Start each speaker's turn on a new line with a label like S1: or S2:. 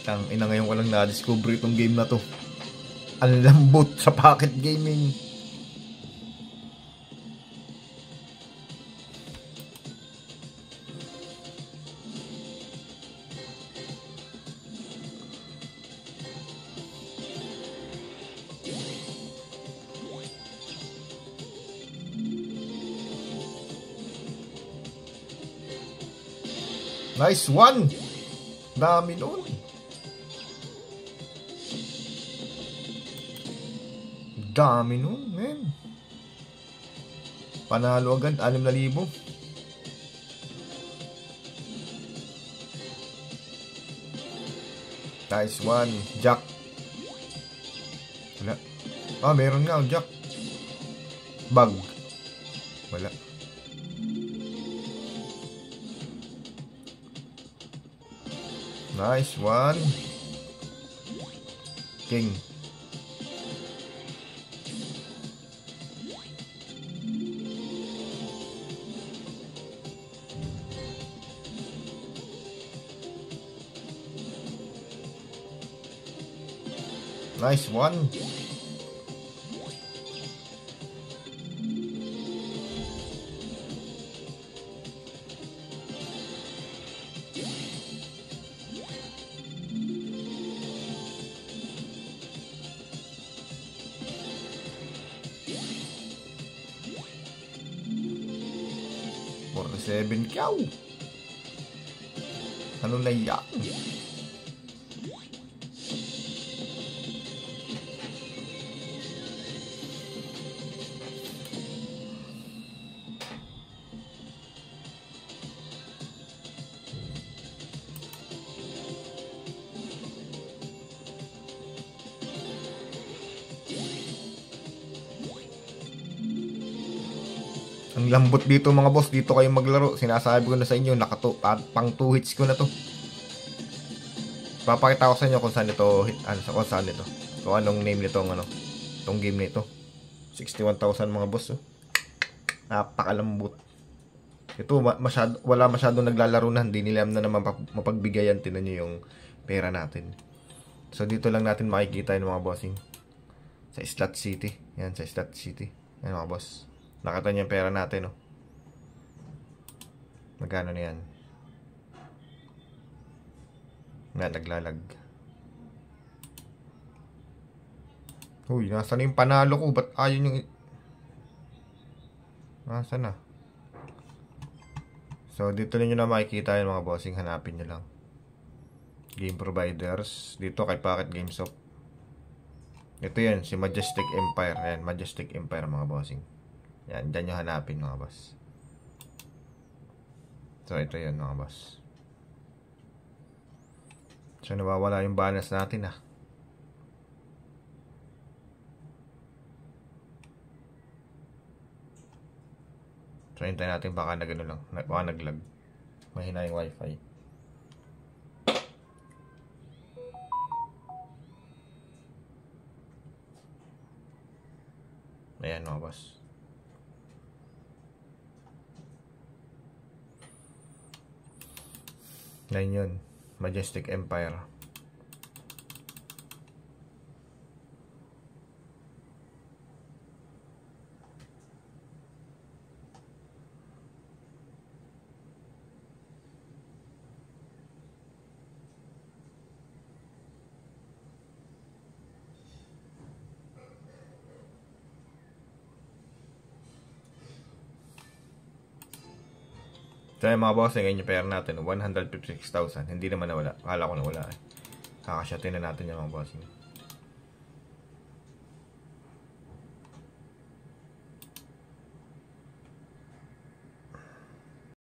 S1: Tang ina, ngayon ko lang na-discover itong game na to. Ang lambot sa pocket gaming. Nice one. Dami nun. Dami nun, men. Panalo agad, 6,000. Nice one. Jack. Wala. Ah, meron nga, Jack. Bag. Wala. Nice one. King. Nice one. $47 kyaw. Ano na yan? Ang lambot dito mga boss, dito kayo maglaro. Sinasabi ko na sa inyo, pang 2 hits ko na to. Papakita ko sa inyo kung saan ito hit, kung saan ito. Kung anong name nito, itong game nito. 61,000 mga boss. Oh. Napakalambot. Ito wala masyadong naglalaro na, hindi nila na naman mapagbigayan. Tingnan niyo yung pera natin. So dito lang natin makikita yung mga bossing. Sa Slot City. Yan, sa Slot City. Yan mga boss. Nakita niyo yung pera natin, oh. Magkano na yan? Nga, naglalag. Uy, nasa na yung panalo ko? Ba't ayun yung... Nasa na? So, dito ninyo na makikita yung mga bossing. Hanapin nyo lang. Game providers. Dito kay Pocket Gamesoft. Ito yan, si Majestic Empire. Ayan, Majestic Empire mga bossing. Yan, dyan nyo hanapin mga boss. So, ito yun mga boss. So, nawawala yung balance natin ah. So, hintayin natin baka na gano'n lang. Baka naglag. Mahina yung wifi. Ayan mga boss. Yan yun, Majestic Empire. So yung mga boss, ngayon yung pera natin 156,000. Hindi naman nawala. Akala ko nawala eh. Kakasyatin na natin yung mga bossing.